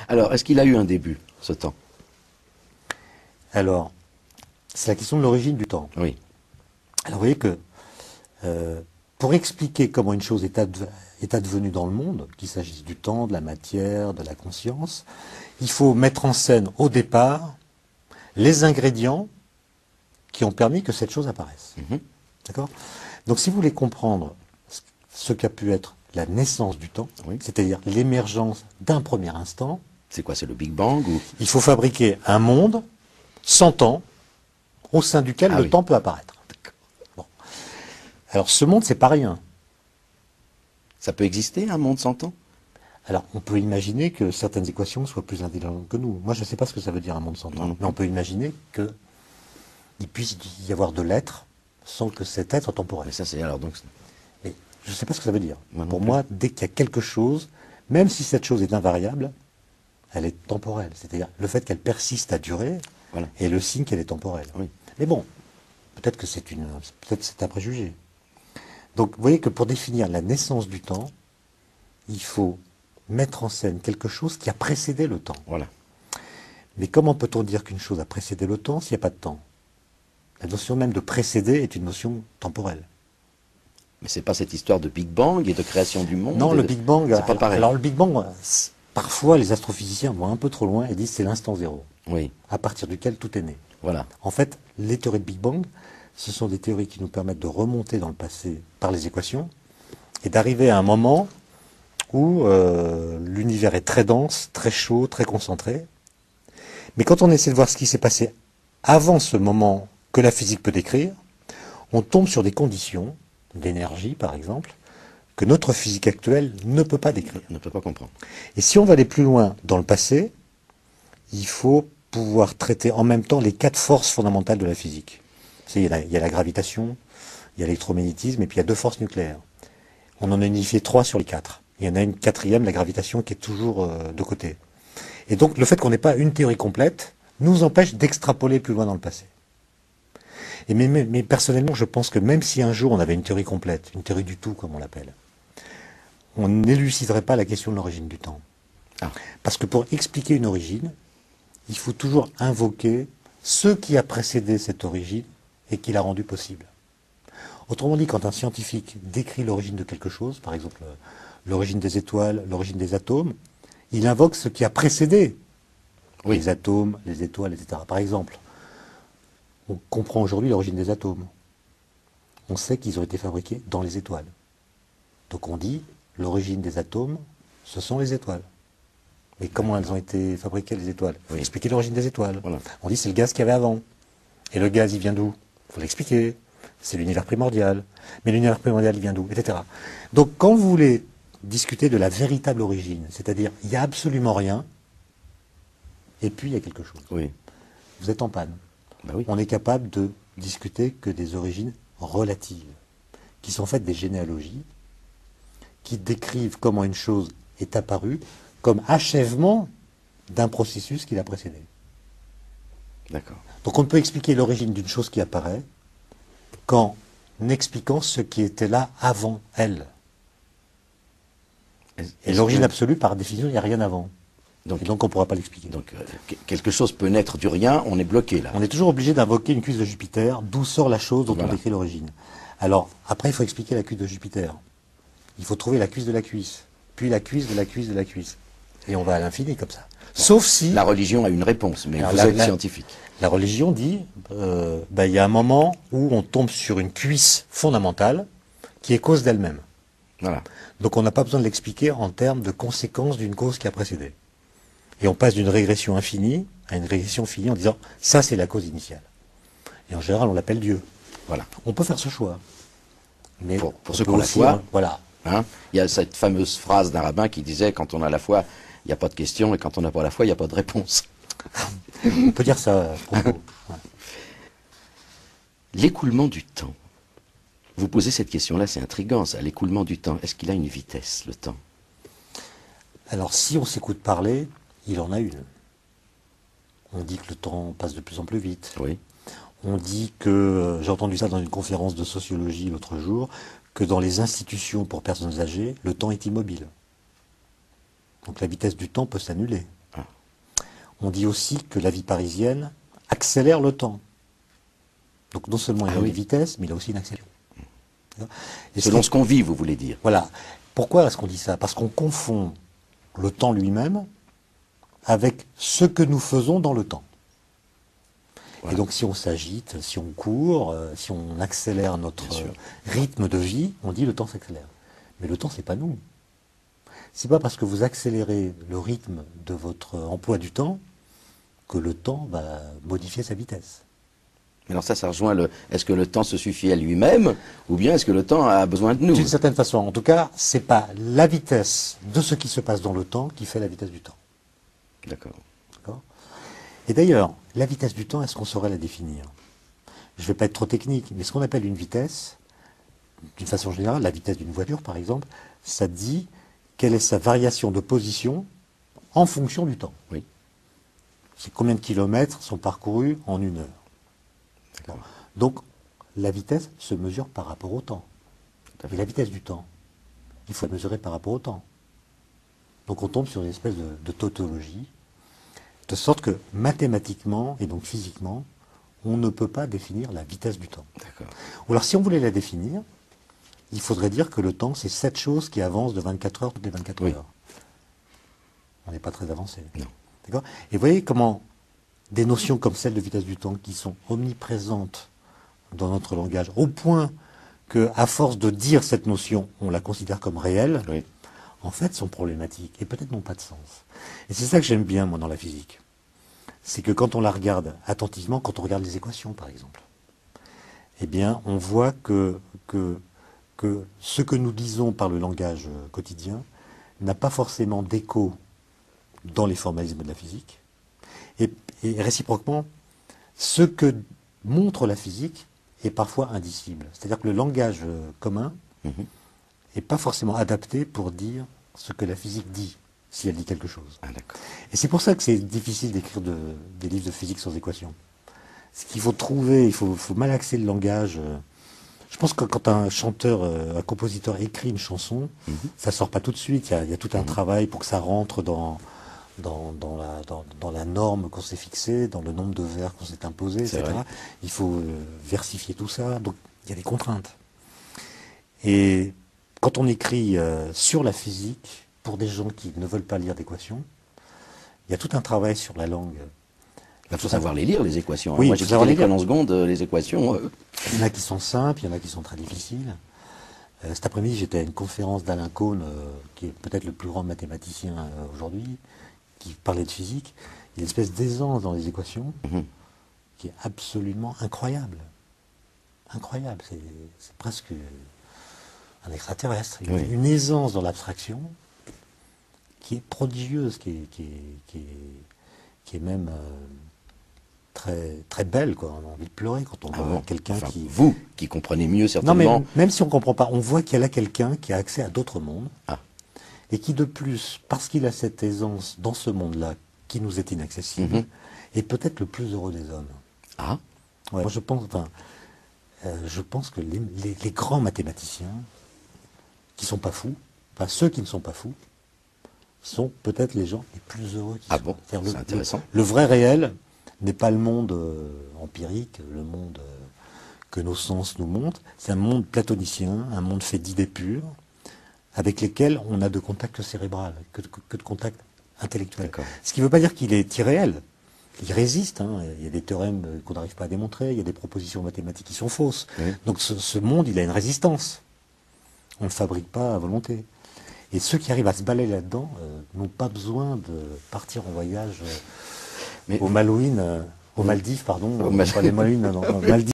Alors, est-ce qu'il a eu un début, ce temps? Alors, c'est la question de l'origine du temps. Oui. Alors, vous voyez que pour expliquer comment une chose est advenue dans le monde, qu'il s'agisse du temps, de la matière, de la conscience, il faut mettre en scène au départ les ingrédients qui ont permis que cette chose apparaisse. D'accord? Donc, si vous voulez comprendre ce qu'a pu être la naissance du temps, Oui. c'est-à-dire l'émergence d'un premier instant, C'est quoi? C'est le Big Bang ou... il faut fabriquer un monde sans temps au sein duquel Ah le oui. temps peut apparaître. Bon. Alors ce monde, c'est pas rien. Ça peut exister, un monde sans temps? Alors on peut imaginer que certaines équations soient plus intelligentes que nous. Moi, je ne sais pas ce que ça veut dire un monde sans temps, Non. mais on peut imaginer qu'il puisse y avoir de l'être sans que cet être soit temporel. Mais ça, c'est alors donc... Mais je ne sais pas ce que ça veut dire. Moi non Pour plus. moi, dès qu'il y a quelque chose, même si cette chose est invariable, elle est temporelle. C'est-à-dire le fait qu'elle persiste à durer Voilà. est le signe qu'elle est temporelle. Oui. Mais bon, peut-être que c'est un préjugé. Donc vous voyez que pour définir la naissance du temps, il faut mettre en scène quelque chose qui a précédé le temps. Voilà. Mais comment peut-on dire qu'une chose a précédé le temps s'il n'y a pas de temps? La notion même de précéder est une notion temporelle. Mais c'est pas cette histoire de Big Bang et de création du monde? Non, le Big Bang, C'est pas pareil. alors le Big Bang, parfois les astrophysiciens vont un peu trop loin et disent c'est l'instant zéro, Oui, à partir duquel tout est né. voilà. En fait, les théories de Big Bang, ce sont des théories qui nous permettent de remonter dans le passé par les équations et d'arriver à un moment où l'univers est très dense, très chaud, très concentré. Mais quand on essaie de voir ce qui s'est passé avant ce moment que la physique peut décrire, on tombe sur des conditions d'énergie, par exemple, que notre physique actuelle ne peut pas décrire. On ne peut pas comprendre. Et si on va aller plus loin dans le passé, il faut pouvoir traiter en même temps les 4 forces fondamentales de la physique. Il y a la gravitation, il y a l'électromagnétisme, et puis il y a 2 forces nucléaires. On en a unifié 3 sur les 4. Il y en a une 4e, la gravitation, qui est toujours de côté. Et donc le fait qu'on n'ait pas une théorie complète nous empêche d'extrapoler plus loin dans le passé. Mais personnellement, je pense que même si un jour on avait une théorie complète, une théorie du tout comme on l'appelle, on n'éluciderait pas la question de l'origine du temps. Ah. Parce que pour expliquer une origine, il faut toujours invoquer ce qui a précédé cette origine et qui l'a rendue possible. Autrement dit, quand un scientifique décrit l'origine de quelque chose, par exemple l'origine des étoiles, l'origine des atomes, il invoque ce qui a précédé Oui. les atomes, les étoiles, etc. Par exemple, on comprend aujourd'hui l'origine des atomes. On sait qu'ils ont été fabriqués dans les étoiles. Donc on dit, l'origine des atomes, ce sont les étoiles. Mais comment elles ont été fabriquées, les étoiles? Il faut Oui. expliquer l'origine des étoiles. Voilà. On dit, c'est le gaz qu'il y avait avant. Et le gaz, il vient d'où? Il faut l'expliquer. C'est l'univers primordial. Mais l'univers primordial, il vient d'où? Etc. Donc quand vous voulez discuter de la véritable origine, c'est-à-dire, il n'y a absolument rien, et puis il y a quelque chose. Oui. Vous êtes en panne. Ben oui. On est capable de discuter que des origines relatives, qui sont faites des généalogies, qui décrivent comment une chose est apparue comme achèvement d'un processus qui l'a précédé. D'accord. Donc on ne peut expliquer l'origine d'une chose qui apparaît qu'en expliquant ce qui était là avant elle. Et l'origine absolue, par définition, il n'y a rien avant. Donc, Et donc on ne pourra pas l'expliquer. donc quelque chose peut naître du rien, on est bloqué là. On est toujours obligé d'invoquer une cuisse de Jupiter, d'où sort la chose dont Voilà. on décrit l'origine. Alors, après, il faut expliquer la cuisse de Jupiter. Il faut trouver la cuisse de la cuisse, puis la cuisse de la cuisse de la cuisse. Et on va à l'infini comme ça. Sauf si La religion a une réponse, mais Alors, vous la- êtes la- scientifique. la religion dit, il y a un moment où on tombe sur une cuisse fondamentale qui est cause d'elle-même. Voilà. Donc on n'a pas besoin de l'expliquer en termes de conséquences d'une cause qui a précédé. Et on passe d'une régression infinie à une régression finie en disant, ça c'est la cause initiale. Et en général, on l'appelle Dieu. Voilà. On peut faire ce choix. Mais Pour on ceux peut qui ont la aussi, foi. Voilà. Hein, il y a cette fameuse phrase d'un rabbin qui disait quand on a la foi, il n'y a pas de question, et quand on n'a pas la foi, il n'y a pas de réponse. On peut dire ça à ce propos. Ouais. L'écoulement du temps. Vous posez cette question-là, c'est intriguant ça. L'écoulement du temps, est-ce qu'il a une vitesse, le temps? Alors si on s'écoute parler, il en a une. On dit que le temps passe de plus en plus vite. Oui. On dit que, j'ai entendu ça dans une conférence de sociologie l'autre jour, que dans les institutions pour personnes âgées, le temps est immobile. Donc la vitesse du temps peut s'annuler. Ah. On dit aussi que la vie parisienne accélère le temps. Donc non seulement il y a oui. une vitesse, mais il y a aussi une accélération. Et Selon ce qu'on vit, vous voulez dire. Voilà. Pourquoi est-ce qu'on dit ça? Parce qu'on confond le temps lui-même avec ce que nous faisons dans le temps. Voilà. Et donc si on s'agite, si on court, si on accélère notre rythme de vie, on dit le temps s'accélère. Mais le temps, c'est pas nous. C'est pas parce que vous accélérez le rythme de votre emploi du temps que le temps va modifier sa vitesse. Mais alors ça rejoint le... Est-ce que le temps se suffit à lui-même, ou bien est-ce que le temps a besoin de nous? D'une certaine façon. En tout cas, c'est pas la vitesse de ce qui se passe dans le temps qui fait la vitesse du temps. D'accord. D'accord ? Et d'ailleurs, la vitesse du temps, est-ce qu'on saurait la définir? Je ne vais pas être trop technique, mais ce qu'on appelle une vitesse, d'une façon générale, la vitesse d'une voiture par exemple, ça dit quelle est sa variation de position en fonction du temps. Oui. C'est combien de kilomètres sont parcourus en une heure. Bon. Donc, la vitesse se mesure par rapport au temps. Et la vitesse du temps, il faut la mesurer par rapport au temps. Donc on tombe sur une espèce de tautologie, de sorte que mathématiquement et donc physiquement, on ne peut pas définir la vitesse du temps. D'accord. Ou alors si on voulait la définir, il faudrait dire que le temps, c'est 7 choses qui avancent de 24 heures toutes les 24 heures. On n'est pas très avancé. Non. D'accord ? Et vous voyez comment des notions comme celle de vitesse du temps, qui sont omniprésentes dans notre langage, au point qu'à force de dire cette notion, on la considère comme réelle, Oui. en fait, sont problématiques et peut-être n'ont pas de sens. Et c'est ça que j'aime bien, moi, dans la physique. C'est que quand on la regarde attentivement, quand on regarde les équations, par exemple, eh bien, on voit que ce que nous disons par le langage quotidien n'a pas forcément d'écho dans les formalismes de la physique. Et réciproquement, ce que montre la physique est parfois indicible. C'est-à-dire que le langage commun n'est pas forcément adapté pour dire ce que la physique dit, si elle dit quelque chose. Ah, d'accord. Et c'est pour ça que c'est difficile d'écrire des livres de physique sans équation. Ce qu'il faut trouver, il faut malaxer le langage. Je pense que quand un chanteur, un compositeur écrit une chanson, ça sort pas tout de suite. Il y a tout un travail pour que ça rentre dans la norme qu'on s'est fixée, dans le nombre de vers qu'on s'est imposé, etc. Vrai. Il faut versifier tout ça. Donc il y a des contraintes. Et quand on écrit sur la physique, pour des gens qui ne veulent pas lire d'équations, il y a tout un travail sur la langue. Il faut savoir les lire, les équations. Oui, Moi, il j'ai faut savoir quitté les lire. l'école en seconde, les équations. Il y en a qui sont simples, il y en a qui sont très difficiles. Cet après-midi, j'étais à une conférence d'Alain Kohn, qui est peut-être le plus grand mathématicien aujourd'hui, qui parlait de physique. Il y a une espèce d'aisance dans les équations qui est absolument incroyable. Incroyable, c'est presque un extraterrestre. Il y a une aisance dans l'abstraction qui est prodigieuse, qui est même très, très belle, quoi. On a envie de pleurer quand on voit quelqu'un qui... Vous, qui comprenez mieux Non, certainement. mais même si on ne comprend pas, on voit qu'il y a là quelqu'un qui a accès à d'autres mondes, et qui de plus, parce qu'il a cette aisance dans ce monde-là, qui nous est inaccessible, est peut-être le plus heureux des hommes. Ah. Ouais, moi, je pense que les grands mathématiciens, qui ne sont pas fous, enfin ceux qui ne sont pas fous, sont peut-être les gens les plus heureux qui Ah soient. bon, c'est intéressant. Le vrai réel n'est pas le monde empirique, le monde que nos sens nous montrent. C'est un monde platonicien, un monde fait d'idées pures, avec lesquelles on a de contact cérébral, que de contact intellectuel. Ce qui ne veut pas dire qu'il est irréel. Il résiste. Il y a des théorèmes qu'on n'arrive pas à démontrer, il y a des propositions mathématiques qui sont fausses. Oui. Donc ce monde, il a une résistance. On ne le fabrique pas à volonté. Et ceux qui arrivent à se balayer là-dedans n'ont pas besoin de partir en voyage aux Malouines, aux Maldives, pardon, pas les Malouines, non, Maldives.